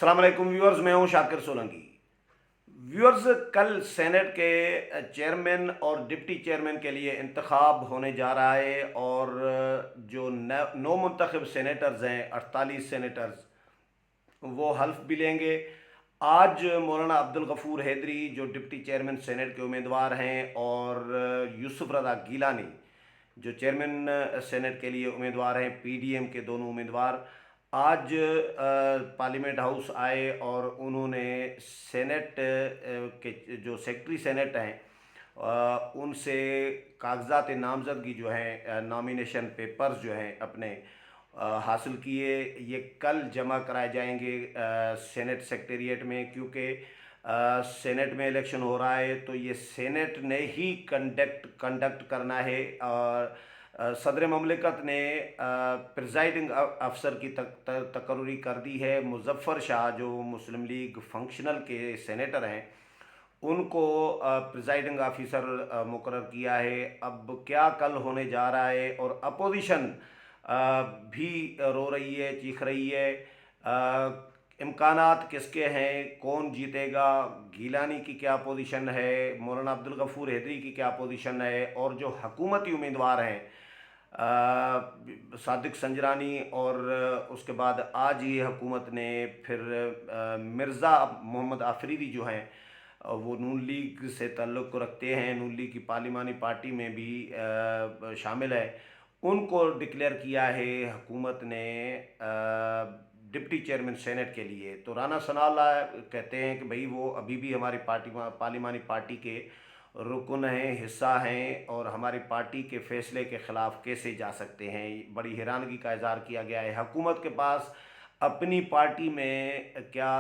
अस्सलाम वालेकुम व्यूअर्स, मैं हूं शाकिर सोलंकी। व्यूअर्स, कल सेनेट के चेयरमैन और डिप्टी चेयरमैन के लिए इंतखाब होने जा रहा है और जो नौ मुंतखब सेनेटर्स हैं, 48 सेनेटर्स, वो हल्फ भी लेंगे। आज मौलाना अब्दुल गफूर हैदरी जो डिप्टी चेयरमैन सेनेट के उम्मीदवार हैं और यूसुफ रज़ा गीलानी जो चेयरमैन सेनेट के लिए उम्मीदवार हैं, पीडीएम के दोनों उम्मीदवार, आज पार्लियामेंट हाउस आए और उन्होंने सेनेट के जो सेक्रेटरी सेनेट हैं उनसे कागजात नामजदगी जो हैं, नॉमिनेशन पेपर्स जो हैं अपने हासिल किए। ये कल जमा कराए जाएंगे सेनेट सेक्रेटेरिएट में, क्योंकि सेनेट में इलेक्शन हो रहा है तो ये सेनेट ने ही कंडक्ट करना है। और सदर ममलिकत ने प्रिजाइडिंग अफसर की तकर्री कर दी है। मुजफ्फर शाह जो मुस्लिम लीग फंक्शनल के सेनेटर हैं उनको प्रिजाइडिंग ऑफिसर मुकर्रर किया है। अब क्या कल होने जा रहा है, और अपोजिशन भी रो रही है, चीख रही है। इम्कानात किसके हैं, कौन जीतेगा, गीलानी की क्या पोजीशन है, मौलाना अब्दुल गफूर हैदरी की क्या पोजीशन है, और जो हकूमती उम्मीदवार हैं सादिक संजरानी, और उसके बाद आज ही हुकूमत ने फिर मिर्ज़ा मोहम्मद आफरीदी जो हैं वो नून लीग से ताल्लुक़ रखते हैं, नून लीग की पार्लिमानी पार्टी में भी शामिल है, उनको डिक्लेयर किया है हुकूमत ने डिप्टी चेयरमैन सेनेट के लिए। तो राना सनाउल्लाह कहते हैं कि भाई वो अभी भी हमारी पार्लिमानी पार्टी के रुकन हैं, हिस्सा हैं, और हमारी पार्टी के फैसले के ख़िलाफ़ कैसे जा सकते हैं। बड़ी हैरानगी का इज़हार किया गया है। हुकूमत के पास अपनी पार्टी में क्या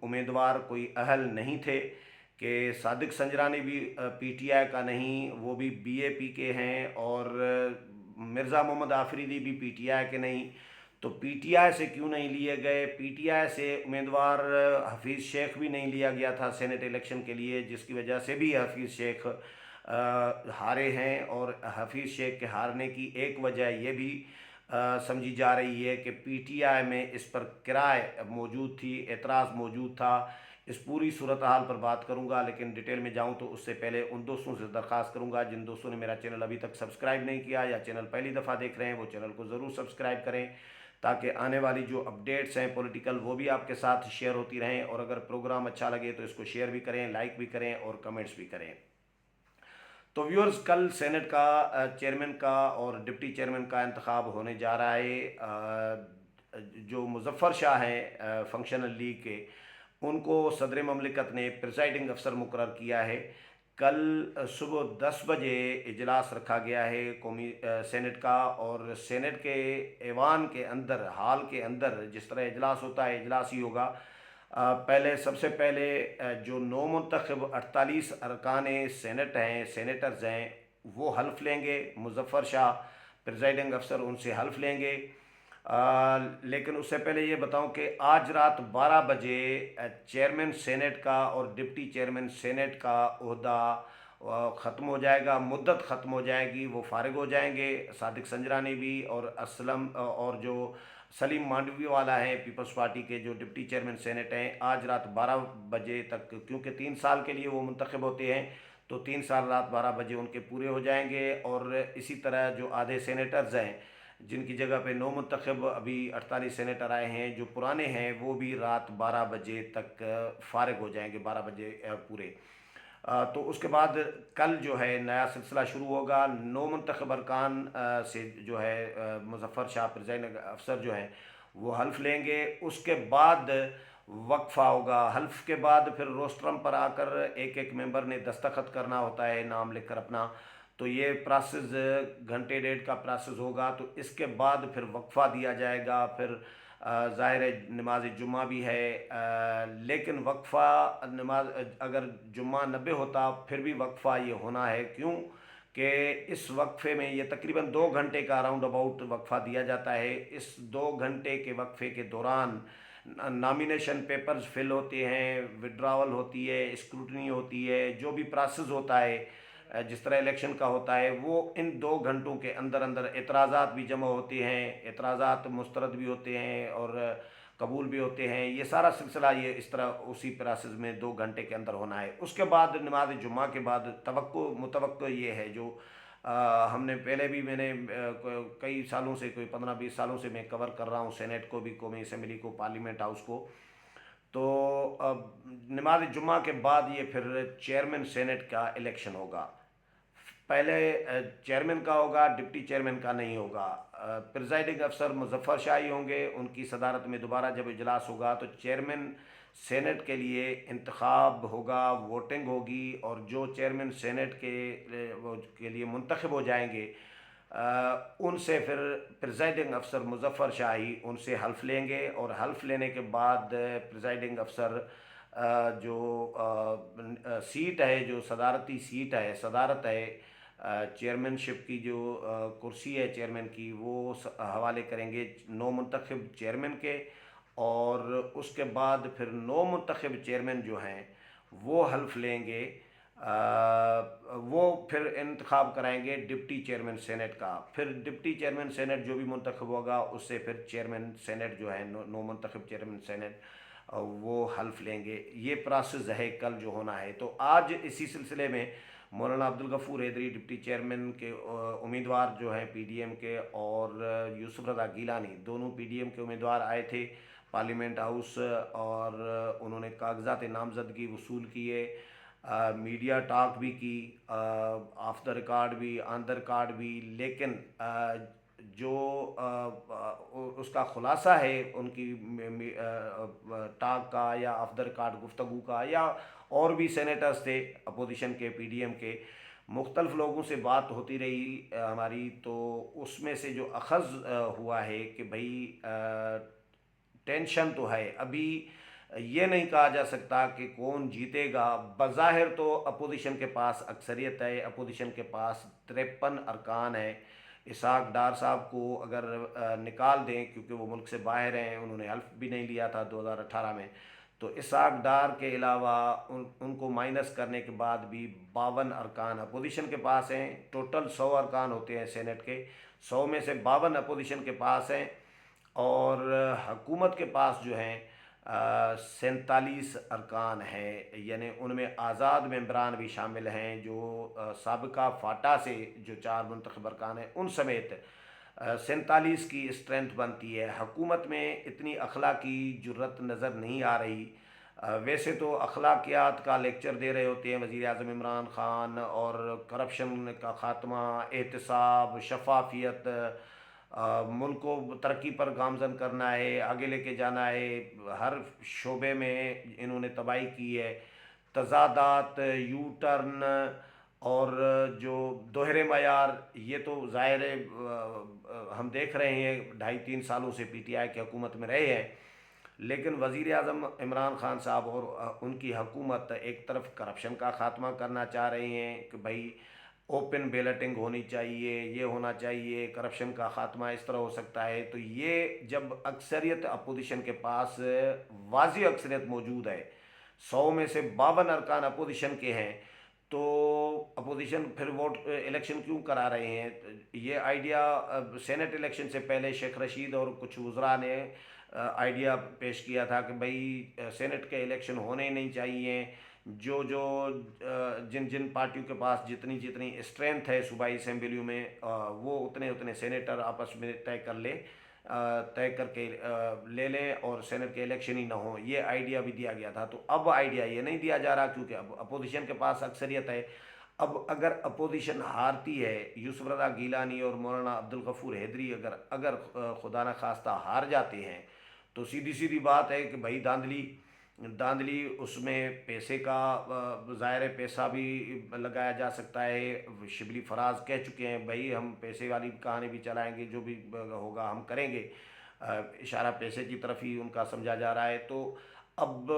उम्मीदवार कोई अहल नहीं थे कि सादिक संजरानी भी पीटीआई का नहीं, वो भी बीएपी के हैं, और मिर्ज़ा मोहम्मद आफरीदी भी पीटीआई के नहीं। तो पीटीआई से क्यों नहीं लिए गए? पीटीआई से उम्मीदवार हफीज़ शेख भी नहीं लिया गया था सेनेट इलेक्शन के लिए, जिसकी वजह से भी हफीज़ शेख हारे हैं। और हफीज़ शेख के हारने की एक वजह ये भी समझी जा रही है कि पीटीआई में इस पर किराए मौजूद थी, एतराज़ मौजूद था। इस पूरी सूरत हाल पर बात करूंगा, लेकिन डिटेल में जाऊं तो उससे पहले उन दोस्तों से दरख्वास्त करूंगा जिन दोस्तों ने मेरा चैनल अभी तक सब्सक्राइब नहीं किया या चैनल पहली दफ़ा देख रहे हैं, वो चैनल को ज़रूर सब्सक्राइब करें ताकि आने वाली जो अपडेट्स हैं पॉलिटिकल वो भी आपके साथ शेयर होती रहें। और अगर प्रोग्राम अच्छा लगे तो इसको शेयर भी करें, लाइक भी करें और कमेंट्स भी करें। तो व्यूअर्स, कल सेनेट का चेयरमैन का और डिप्टी चेयरमैन का इंतखाब होने जा रहा है। जो मुजफ्फर शाह हैं फंक्शनल लीग के, उनको सदर ममलिकत ने प्रिजाइडिंग अफसर मुकर्रर किया है। कल सुबह 10 बजे इजलास रखा गया है कौमी सेनेट का, और सेनेट के ऐवान के अंदर, हाल के अंदर जिस तरह इजलास होता है इजलास ही होगा। पहले सबसे पहले जो नौ मुंतखब 48 अरकान सेनेट हैं, सेनेटर्स हैं, वो हल्फ लेंगे। मुजफ्फर शाह प्रिजाइडिंग अफसर उनसे हल्फ लेंगे। लेकिन उससे पहले ये बताऊं कि आज रात 12 बजे चेयरमैन सेनेट का और डिप्टी चेयरमैन सेनेट का ओहदा ख़त्म हो जाएगा, मुद्दत ख़त्म हो जाएगी, वो फारिग हो जाएंगे। सादिक संजरानी भी और असलम और जो सलीम मांडवी वाला है पीपल्स पार्टी के जो डिप्टी चेयरमैन सेनेट हैं, आज रात 12 बजे तक, क्योंकि 3 साल के लिए वो मुंतखब होते हैं, तो 3 साल रात 12 बजे उनके पूरे हो जाएंगे। और इसी तरह जो आधे सेनेटर्स हैं जिनकी जगह पे नौ मुंतखब अभी 48 सेनेटर आए हैं, जो पुराने हैं वो भी रात 12 बजे तक फारिग हो जाएंगे, 12 बजे पूरे। तो उसके बाद कल जो है नया सिलसिला शुरू होगा। नौ मुंतखब अरकान से जो है मुजफ्फर शाह प्रिजाइडिंग अफसर जो हैं वो हल्फ लेंगे। उसके बाद वक्फा होगा। हल्फ के बाद फिर रोस्ट्रम पर आकर एक एक मेंबर ने दस्तखत करना होता है नाम लिखकर अपना। तो ये प्रोसेस घंटे डेढ़ का प्रोसेस होगा। तो इसके बाद फिर वक्फा दिया जाएगा। फिर ज़ाहिर है नमाज जुम्मा भी है, लेकिन वक्फ़ा नमाज अगर जुम्मा 90 होता फिर भी वक्फ़ा ये होना है। क्यों कि इस वक्फ़े में ये तकरीबन 2 घंटे का राउंड अबाउट वक्फ़ा दिया जाता है। इस 2 घंटे के वक्फ़े के दौरान नॉमिनेशन पेपर्स फिल होते हैं, विड्रावल होती है, स्क्रूटनी होती है, जो भी प्रोसेस होता है जिस तरह इलेक्शन का होता है, वो इन 2 घंटों के अंदर अंदर एतराज़ात भी जमा होते हैं, एतराज़ात मुस्तरद भी होते हैं, और قبول بھی ہوتے ہیں. یہ سارا سلسلہ یہ اس طرح اسی پروسیس میں 2 گھنٹے کے اندر ہونا ہے. اس کے بعد نماز جمعہ کے بعد متوقع یہ ہے جو ہم نے پہلے بھی میں نے کئی سالوں سے کوئی 15-20 سالوں سے میں کور کر رہا ہوں سینیٹ کو بھی, قومی اسمبلی کو, پارلیمنٹ ہاؤس کو. تو اب نماز جمعہ کے بعد یہ پھر چیئرمین سینیٹ کا الیکشن ہوگا. پہلے چیئرمین کا ہوگا, ڈپٹی چیئرمین کا نہیں ہوگا. پریزائڈنگ افسر مظفر شاہی ہوں گے, ان کی صدارت میں دوبارہ جب اجلاس ہوگا تو چیئرمین سینٹ کے لیے انتخاب ہوگا, ووٹنگ ہوگی, اور جو چیئرمین سینٹ کے لیے منتخب ہو جائیں گے ان سے پھر پریزائڈنگ افسر مظفر شاہی ان سے حلف لیں گے, اور حلف لینے کے بعد پریزائڈنگ افسر جو سیٹ ہے, جو صدارتی سیٹ ہے, صدارت ہے, چیئرمین شپ کی جو کرسی ہے چیئرمین کی, وہ حوالے کریں گے نو منتخب چیئرمین کے. اور اس کے بعد پھر نو منتخب چیئرمین جو ہیں وہ حلف لیں گے, وہ پھر انتخاب کرائیں گے ڈپٹی چیئرمین سینٹ کا. پھر ڈپٹی چیئرمین سینٹ جو بھی منتخب ہوگا اس سے پھر چیئرمین سینٹ جو ہے نو منتخب چیئرمین سینٹ وہ حلف لیں گے. یہ پروسیس ہے کل جو ہونا ہے. تو آج اسی سلسلے میں مولانا عبدالغفور حیدری ڈپٹی چیئرمین کے امیدوار جو ہیں پی ڈی ایم کے, اور یوسف رضا گیلانی, دونوں پی ڈی ایم کے امیدوار آئے تھے پارلیمنٹ ہاؤس, اور انہوں نے کاغذات نامزدگی وصول کیے, میڈیا ٹاک بھی کی, آف دا ریکارڈ بھی, آن دا ریکارڈ بھی. لیکن جو اس کا خلاصہ ہے ان کی ٹاک کا یا آف دا ریکارڈ گفتگو کا, یا اور بھی سینیٹرز تھے اپوزیشن کے, پی ڈی ایم کے, مختلف لوگوں سے بات ہوتی رہی ہماری. تو اس میں سے جو اخذ ہوا ہے کہ بھئی ٹینشن تو ہے, ابھی یہ نہیں کہا جا سکتا کہ کون جیتے گا. بظاہر تو اپوزیشن کے پاس اکثریت ہے, اپوزیشن کے پاس 53 ارکان ہیں. اسحاق ڈار صاحب کو اگر نکال دیں, کیونکہ وہ ملک سے باہر ہیں, انہوں نے حلف بھی نہیں لیا تھا 2018 میں, تو اسحاق ڈار کے علاوہ ان کو مائنس کرنے کے بعد بھی 52 ارکان اپوزیشن کے پاس ہیں. ٹوٹل 100 ارکان ہوتے ہیں سینٹ کے, 100 میں سے 52 اپوزیشن کے پاس ہیں, اور حکومت کے پاس جو ہیں 47 ارکان ہیں. یعنی ان میں آزاد ممبران بھی شامل ہیں, جو سابقہ فاٹا سے جو 4 منتخب ارکان ہیں ان سمیت 47 کی اسٹرینتھ بنتی ہے. حکومت میں اتنی اخلاقی جرت نظر نہیں آ رہی. ویسے تو اخلاقیات کا لیکچر دے رہے ہوتے ہیں وزیر اعظم عمران خان, اور کرپشن کا خاتمہ, احتساب, شفافیت, ملک کو ترقی پر گامزن کرنا ہے, آگے لے کے جانا ہے. ہر شعبے میں انہوں نے تباہی کی ہے. تضادات, یو ٹرن, اور جو دوہرے معیار, یہ تو ظاہر ہے ہم دیکھ رہے ہیں 2.5-3 سالوں سے پی ٹی آئی کی حکومت میں رہے ہیں. لیکن وزیر اعظم عمران خان صاحب اور ان کی حکومت ایک طرف کرپشن کا خاتمہ کرنا چاہ رہے ہیں کہ بھائی اوپن بیلٹنگ ہونی چاہیے, یہ ہونا چاہیے, کرپشن کا خاتمہ اس طرح ہو سکتا ہے. تو یہ جب اکثریت اپوزیشن کے پاس واضح اکثریت موجود ہے, 100 میں سے 52 ارکان اپوزیشن کے ہیں, تو اپوزیشن پھر ووٹ الیکشن کیوں کرا رہے ہیں؟ یہ آئیڈیا سینٹ الیکشن سے پہلے شیخ رشید اور کچھ وزراء نے آئیڈیا پیش کیا تھا کہ بھائی سینٹ کے الیکشن ہونے ہی نہیں چاہیے. جو جن پارٹیوں کے پاس جتنی اسٹرینتھ ہے صوبائی اسمبلیوں میں, وہ اتنے سینیٹر آپس میں طے کر کے لے لیں, اور سینٹ کے الیکشن ہی نہ ہوں. یہ آئیڈیا بھی دیا گیا تھا. تو اب آئیڈیا یہ نہیں دیا جا رہا کیونکہ اب اپوزیشن کے پاس اکثریت ہے. اب اگر اپوزیشن ہارتی ہے, یوسف رضا گیلانی اور مولانا عبدالغفور حیدری اگر خدا نخواستہ ہار جاتے ہیں, تو سیدھی بات ہے کہ بھائی داندلی اس میں پیسے کا ظاہر پیسہ بھی لگایا جا سکتا ہے. شبلی فراز کہہ چکے ہیں بھائی ہم پیسے والی کہانی بھی چلائیں گے, جو بھی ہوگا ہم کریں گے. اشارہ پیسے کی طرف ہی ان کا سمجھا جا رہا ہے. تو اب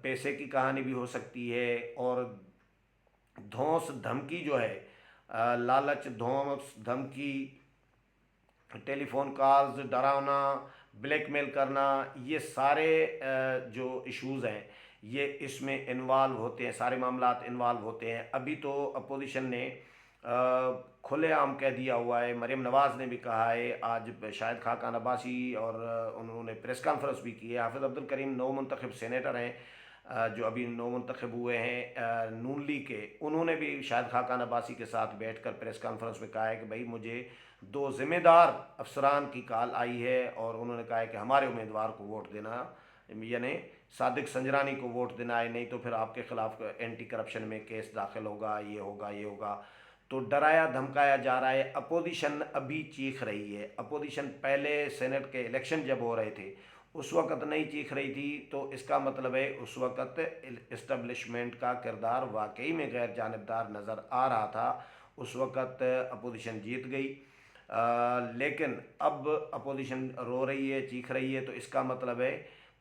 پیسے کی کہانی بھی ہو سکتی ہے, اور دھونس دھمکی جو ہے, لالچ, دھونس دھمکی, ٹیلی فون کالز, ڈرانا, بلیک میل کرنا, یہ سارے جو ایشوز ہیں یہ اس میں انوالو ہوتے ہیں, سارے معاملات انوالو ہوتے ہیں. ابھی تو اپوزیشن نے खुले आम कह दिया हुआ है। मरीम नवाज़ ने भी कहा है, आज शाहिद खाकान अब्बासी, और उन्होंने प्रेस कॉन्फ्रेंस भी की है। हाफिज़ अब्दुल करीम नौ मुंतखब सेनेटर हैं, जो अभी नौ मुंतखब हुए हैं नून लीग के, उन्होंने भी शाहिद खाकान अब्बासी के साथ बैठ कर प्रेस कॉन्फ्रेंस में कहा है कि भाई मुझे दो ज़िम्मेदार अफसरान की कॉल आई है, और उन्होंने कहा है कि हमारे उम्मीदवार को वोट देना, यानी सादिक संजरानी को वोट देना है, नहीं तो फिर आपके खिलाफ एंटी करप्शन में केस दाखिल होगा, ये होगा, ये होगा। तो डराया धमकाया जा रहा है। अपोजिशन अभी चीख रही है। अपोजिशन पहले सेनेट के इलेक्शन जब हो रहे थे उस वक़्त नहीं चीख रही थी, तो इसका मतलब है उस वक़्त इस्टबलिशमेंट का किरदार वाकई में गैर जानबदार नज़र आ रहा था। उस वक़्त अपोजिशन जीत गई। लेकिन अब अपोजिशन रो रही है, चीख रही है, तो इसका मतलब है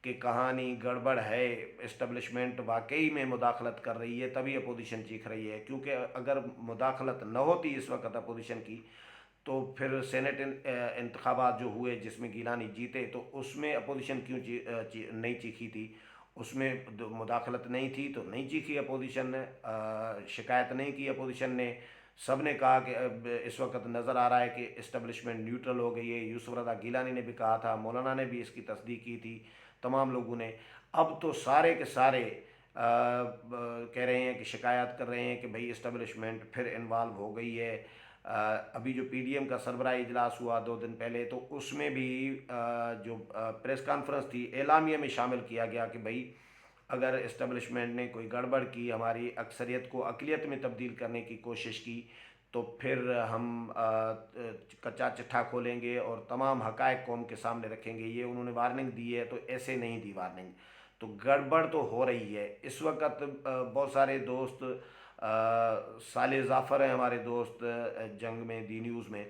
कि कहानी गड़बड़ है। इस्टबलिशमेंट वाकई में मुदाखलत कर रही है, तभी अपोजिशन चीख रही है। क्योंकि अगर मुदाखलत न होती इस वक्त अपोजिशन की, तो फिर सेनेट इंतखाबात जो हुए जिसमें गिलानी जीते, तो उसमें अपोजिशन क्यों नहीं चीखी थी? उसमें मुदाखलत नहीं थी तो नहीं चीखी अपोजिशन ने, शिकायत नहीं की अपोजिशन ने। सब ने कहा कि अब इस वक्त नज़र आ रहा है कि इस्टबलिशमेंट न्यूट्रल हो गई है। यूसुफ रज़ा गिलानी ने भी कहा था, मौलाना ने भी इसकी तस्दीक की थी, तमाम लोगों ने। अब तो सारे के सारे कह रहे हैं कि शिकायत कर रहे हैं कि भाई इस्टबलिशमेंट फिर इन्वॉल्व हो गई है। अभी जो पीडीएम का सरबराह इजलास हुआ 2 दिन पहले, तो उसमें भी जो प्रेस कॉन्फ्रेंस थी, एलामिया में शामिल किया गया कि भाई अगर इस्टबलिशमेंट ने कोई गड़बड़ की, हमारी अक्सरियत को अक़लियत में तब्दील करने की कोशिश की, तो फिर हम कच्चा चिट्ठा खोलेंगे और तमाम हक़ाइक़ कौम के सामने रखेंगे। ये उन्होंने वार्निंग दी है, तो ऐसे नहीं दी वार्निंग। तो गड़बड़ तो हो रही है इस वक्त। बहुत सारे दोस्त, साले जाफ़र हैं हमारे दोस्त, जंग में दी न्यूज़ में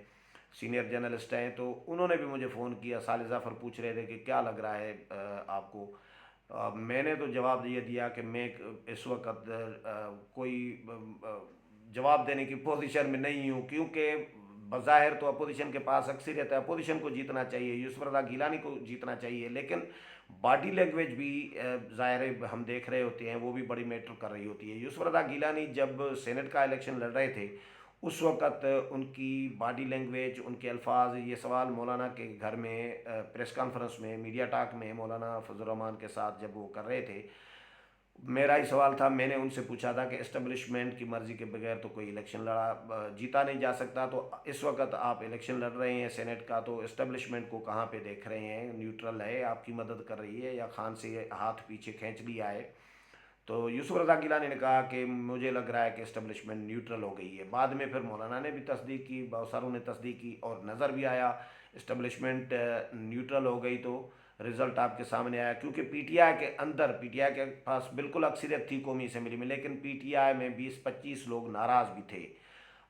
सीनियर जर्नलिस्ट हैं, तो उन्होंने भी मुझे फ़ोन किया। साले जाफ़र पूछ रहे थे कि क्या लग रहा है आपको। मैंने तो जवाब ये दिया कि मैं इस वक्त कोई जवाब देने की पोजीशन में नहीं हूँ, क्योंकि बज़ाहिर तो अपोजिशन के पास अक्सरियत है, अपोजिशन को जीतना चाहिए, यूसुफ रज़ा गिलानी को जीतना चाहिए, लेकिन बॉडी लैंग्वेज भी ज़ाहिर है हम देख रहे होते हैं, वो भी बड़ी मैटर कर रही होती है। यूसुफ रज़ा गिलानी जब सेनेट का इलेक्शन लड़ रहे थे, उस वक़्त उनकी बॉडी लैंग्वेज, उनके अल्फाज, ये सवाल मौलाना के घर में प्रेस कॉन्फ्रेंस में, मीडिया टॉक में मौलाना फजल रहमान के साथ जब वो कर रहे थे, मेरा ही सवाल था। मैंने उनसे पूछा था कि इस्टबलिशमेंट की मर्ज़ी के बगैर तो कोई इलेक्शन जीता नहीं जा सकता, तो इस वक्त आप इलेक्शन लड़ रहे हैं सेनेट का, तो इस्टबलिशमेंट को कहाँ पे देख रहे हैं? न्यूट्रल है, आपकी मदद कर रही है, या खान से हाथ पीछे खींच लिया है? तो यूसुफ रज़ा गिलानी ने कहा कि मुझे लग रहा है कि इस्टबलिशमेंट न्यूट्रल हो गई है। बाद में फिर मौलाना ने भी तस्दीक की, बहुत सारों ने तस्दीक की, और नज़र भी आया इस्टबलिशमेंट न्यूट्रल हो गई। तो रिज़ल्ट आपके सामने आया, क्योंकि पीटीआई के अंदर, पीटीआई के पास बिल्कुल अक्सरियत थी कौमी असम्बली में, लेकिन पीटीआई में 20-25 लोग नाराज़ भी थे।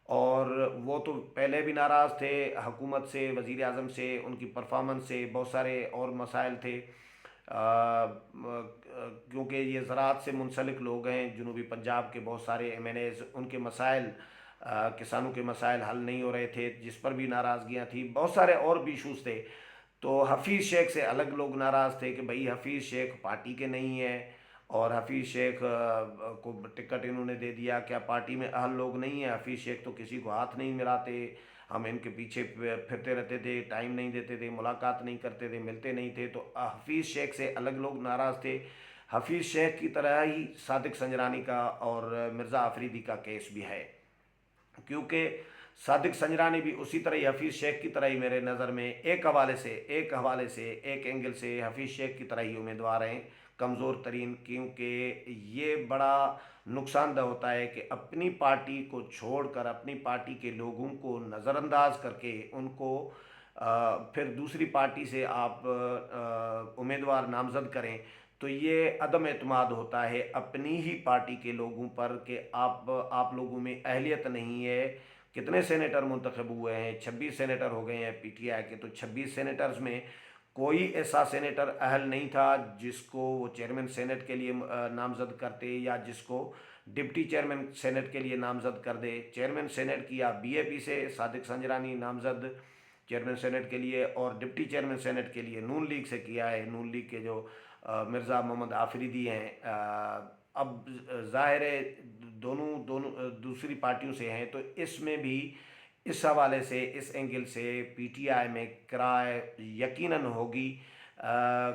और वो तो पहले भी नाराज़ थे हुकूमत से, वज़ीर आज़म से, उनकी परफॉर्मेंस से, बहुत सारे और मसाइल थे। क्योंकि ये ज़राअत से मुंसलिक लोग हैं, जनूबी पंजाब के बहुत सारे एमएनएज़, उनके मसाइल, किसानों के मसाइल हल नहीं हो रहे थे, जिस पर भी नाराज़गियाँ थी। बहुत सारे और भी इशूज़ थे। तो हफीज़ शेख से अलग लोग नाराज़ थे कि भाई हफीज़ शेख पार्टी के नहीं है, और हफीज़ शेख को टिकट इन्होंने दे दिया, क्या पार्टी में अहल लोग नहीं है? हफीज़ शेख तो किसी को हाथ नहीं मिलाते, हम इनके पीछे फिरते रहते थे, टाइम नहीं देते थे, मुलाकात नहीं करते थे, मिलते नहीं थे। तो हफीज़ शेख से अलग लोग नाराज़ थे। हफीज़ शेख की तरह ही सादिक संजरानी का और मिर्ज़ा आफरीदी का केस भी है, क्योंकि सादिक संजरानी भी उसी तरह ही हफीज़ शेख की तरह ही, मेरे नज़र में एक एंगल से हफीज़ शेख की तरह ही उम्मीदवार हैं, कमज़ोर तरीन। क्योंकि ये बड़ा नुकसानदह होता है कि अपनी पार्टी को छोड़कर, अपनी पार्टी के लोगों को नज़रअंदाज करके, उनको फिर दूसरी पार्टी से आप उम्मीदवार नामज़द करें, तो ये अदम एतमाद होता है अपनी ही पार्टी के लोगों पर कि आप लोगों में अहलियत नहीं है। कितने सेनेटर मुंतखब हुए हैं? 26 सेनेटर हो गए हैं पीटीआई के। तो 26 सेनेटर्स में कोई ऐसा सेनेटर अहल नहीं था जिसको वो चेयरमैन सेनेट के लिए नामज़द करते, या जिसको डिप्टी चेयरमैन सेनेट के लिए नामज़द कर दे। चेयरमैन सेनेट किया बीएपी से सादिक संजरानी नामज़द चेयरमैन सेनेट के लिए, और डिप्टी चेयरमैन सेनेट के लिए नून लीग से किया है। नून लीग के जो मिर्ज़ा मोहम्मद आफरीदी हैं, اب ظاہر ہے دونوں دونوں دوسری پارٹیوں سے ہیں، تو اس میں بھی اس حوالے سے، اس اینگل سے پی ٹی آئی میں کرائے یقیناً ہوگی۔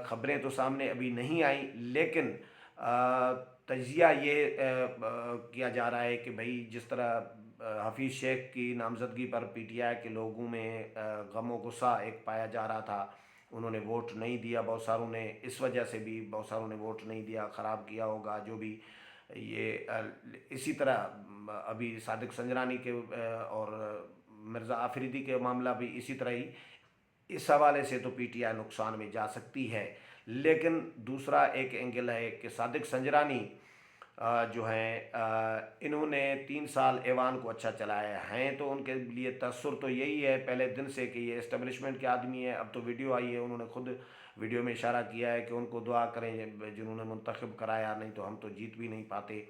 خبریں تو سامنے ابھی نہیں آئیں، لیکن تجزیہ یہ کیا جا رہا ہے کہ بھائی جس طرح حفیظ شیخ کی نامزدگی پر پی ٹی آئی کے لوگوں میں غم و غصہ ایک پایا جا رہا تھا، انہوں نے ووٹ نہیں دیا، بہت ساروں نے اس وجہ سے بھی بہت ساروں نے ووٹ نہیں دیا، خراب کیا ہوگا جو بھی یہ اسی طرح ابھی صادق سنجرانی کے اور مرزا آفریدی کے معاملہ بھی اسی طرح ہی، اس حوالے سے تو پی ٹی آئی نقصان میں جا سکتی ہے۔ لیکن دوسرا ایک اینگل ہے کہ صادق سنجرانی جو ہیں انہوں نے 3 سال ایوان کو اچھا چلایا ہیں، تو ان کے لیے تاثر تو یہی ہے پہلے دن سے کہ یہ اسٹیبلشمنٹ کے آدمی ہیں۔ اب تو ویڈیو آئی ہے، انہوں نے خود ویڈیو میں اشارہ کیا ہے کہ ان کو دعا کریں جنہوں نے منتخب کرایا، نہیں تو ہم تو جیت بھی نہیں پاتے۔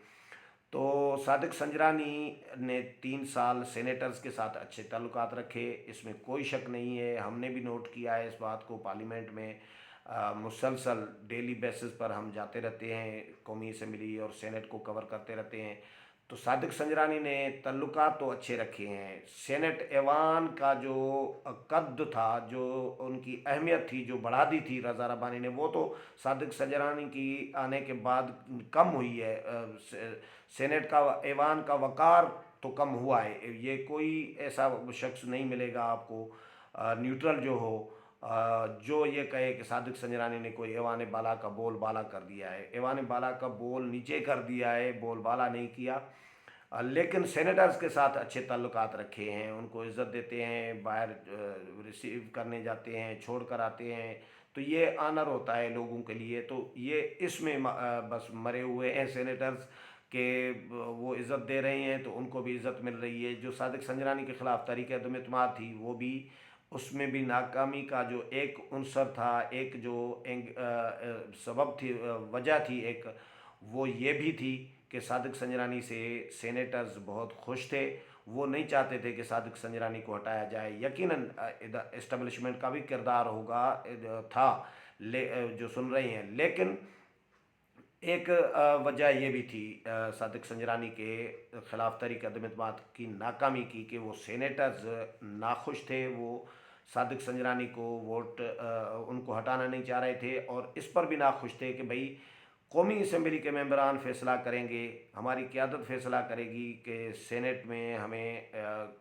تو صادق سنجرانی نے 3 سال سینیٹرز کے ساتھ اچھے تعلقات رکھے، اس میں کوئی شک نہیں ہے، ہم نے بھی نوٹ کیا ہے اس بات کو، پارلیمنٹ میں مسلسل ڈیلی بیسس پر ہم جاتے رہتے ہیں، قومی اسمبلی اور سینٹ کو کور کرتے رہتے ہیں۔ تو صادق سنجرانی نے تعلقات تو اچھے رکھے ہیں، سینٹ ایوان کا جو قد تھا، جو ان کی اہمیت تھی، جو بڑھا دی تھی رضا ربانی نے، وہ تو صادق سنجرانی کی آنے کے بعد کم ہوئی ہے۔ سینٹ کا ایوان کا وقار تو کم ہوا ہے، یہ کوئی ایسا شخص نہیں ملے گا آپ کو نیوٹرل جو ہو جو یہ کہے کہ صادق سنجرانی نے کوئی ایوان بالا کا بول بالا کر دیا ہے۔ ایوان بالا کا بول نیچے کر دیا ہے، بول بالا نہیں کیا، لیکن سینیٹرز کے ساتھ اچھے تعلقات رکھے ہیں، ان کو عزت دیتے ہیں، باہر ریسیو کرنے جاتے ہیں، چھوڑ کر آتے ہیں، تو یہ آنر ہوتا ہے لوگوں کے لیے۔ تو یہ اس میں بس مرے ہوئے ہیں سینیٹرز کہ وہ عزت دے رہے ہیں تو ان کو بھی عزت مل رہی ہے۔ جو صادق سنجرانی کے خلاف تحریک عدم اعتماد تھی، وہ بھی اس میں بھی ناکامی کا جو ایک عنصر تھا، ایک جو سبب تھی، وجہ تھی ایک، وہ یہ بھی تھی کہ صادق سنجرانی سے سینیٹرز بہت خوش تھے، وہ نہیں چاہتے تھے کہ صادق سنجرانی کو ہٹایا جائے۔ یقیناً اسٹیبلشمنٹ کا بھی کردار ہوگا تھا جو سن رہے ہیں، لیکن ایک وجہ یہ بھی تھی صادق سنجرانی کے خلاف تحریک عدم اعتماد کی ناکامی کی کہ وہ سینیٹرز ناخوش تھے، وہ صادق سنجرانی کو ووٹ ان کو ہٹانا نہیں چاہ رہے تھے، اور اس پر بھی ناخوش تھے کہ بھئی قومی اسمبلی کے ممبران فیصلہ کریں گے، ہماری قیادت فیصلہ کرے گی کہ سینٹ میں ہمیں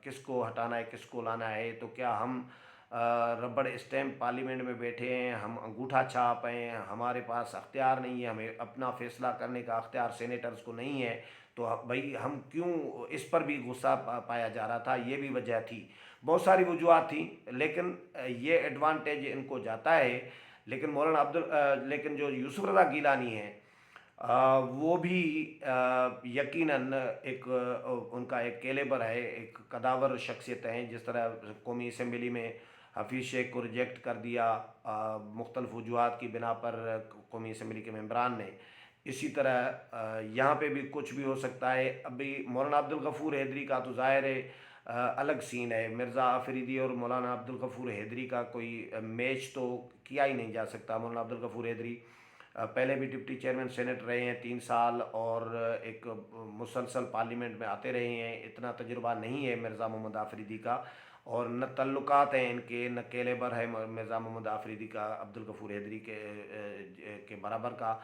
کس کو ہٹانا ہے، کس کو لانا ہے، تو کیا ہم ربڑ اسٹیمپ پارلیمنٹ میں بیٹھے ہیں، ہم انگوٹھا چھاپ ہیں، ہمارے پاس اختیار نہیں ہے، ہمیں اپنا فیصلہ کرنے کا اختیار سینیٹرز کو نہیں ہے، تو بھائی ہم کیوں، اس پر بھی غصہ پایا جا رہا تھا، یہ بھی وجہ تھی، بہت ساری وجوہات تھیں، لیکن یہ ایڈوانٹیج ان کو جاتا ہے۔ لیکن لیکن جو یوسف رضا گیلانی ہیں وہ بھی یقیناً ایک ان کا ایک کیلیبر ہے، ایک قداور شخصیت ہیں، جس طرح قومی اسمبلی میں حفیظ شیخ کو ریجیکٹ کر دیا مختلف وجوہات کی بنا پر قومی اسمبلی کے ممبران نے، اسی طرح یہاں پہ بھی کچھ بھی ہو سکتا ہے۔ ابھی مولانا عبدالغفور حیدری کا تو ظاہر ہے الگ سین ہے، مرزا آفریدی اور مولانا عبدالغفور حیدری کا کوئی میچ تو کیا ہی نہیں جا سکتا۔ مولانا عبدالغفور حیدری پہلے بھی ڈپٹی چیئرمین سینٹ رہے ہیں 3 سال، اور ایک مسلسل پارلیمنٹ میں آتے رہے ہیں، اتنا تجربہ نہیں ہے مرزا محمد آفریدی کا، اور نہ تعلقات ہیں ان کے، نہ کیلیبر ہے مرزا محمد آفریدی کا عبدالغفور حیدری کے برابر کا۔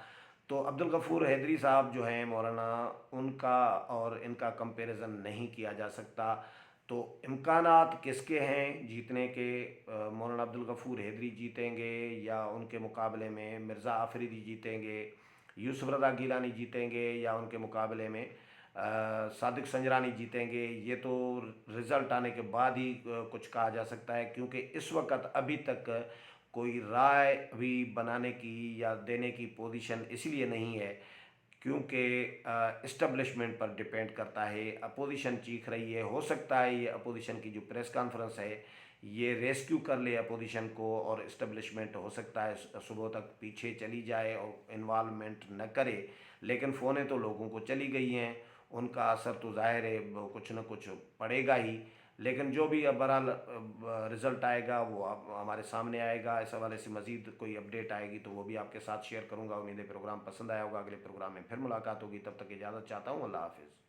تو عبدالغفور حیدری صاحب جو ہیں مولانا، ان کا اور ان کا کمپیریزن نہیں کیا جا سکتا۔ تو امکانات کس کے ہیں جیتنے کے؟ مولانا عبدالغفور حیدری جیتیں گے یا ان کے مقابلے میں مرزا آفریدی جیتیں گے، یوسف رضا گیلانی جیتیں گے یا ان کے مقابلے میں صادق سنجرانی جیتیں گے؟ یہ تو رزلٹ آنے کے بعد ہی کچھ کہا جا سکتا ہے، کیونکہ اس وقت ابھی تک کوئی رائے بھی بنانے کی یا دینے کی پوزیشن اس لیے نہیں ہے کیونکہ اسٹیبلشمنٹ پر ڈیپینڈ کرتا ہے، اپوزیشن چیخ رہی ہے، ہو سکتا ہے یہ اپوزیشن کی جو پریس کانفرنس ہے یہ ریسکیو کر لے اپوزیشن کو، اور اسٹیبلشمنٹ ہو سکتا ہے صبح تک پیچھے چلی جائے اور انوالومنٹ نہ کرے، لیکن فونیں تو لوگوں کو چلی گئی ہیں، ان کا اثر تو ظاہر ہے کچھ نہ کچھ پڑے گا ہی۔ لیکن جو بھی اب بہرحال رزلٹ آئے گا وہ ہمارے سامنے آئے گا، اس حوالے سے مزید کوئی اپڈیٹ آئے گی تو وہ بھی آپ کے ساتھ شیئر کروں گا۔ امید ہے پروگرام پسند آیا ہوگا، اگلے پروگرام میں پھر ملاقات ہوگی، تب تک اجازت چاہتا ہوں، اللہ حافظ۔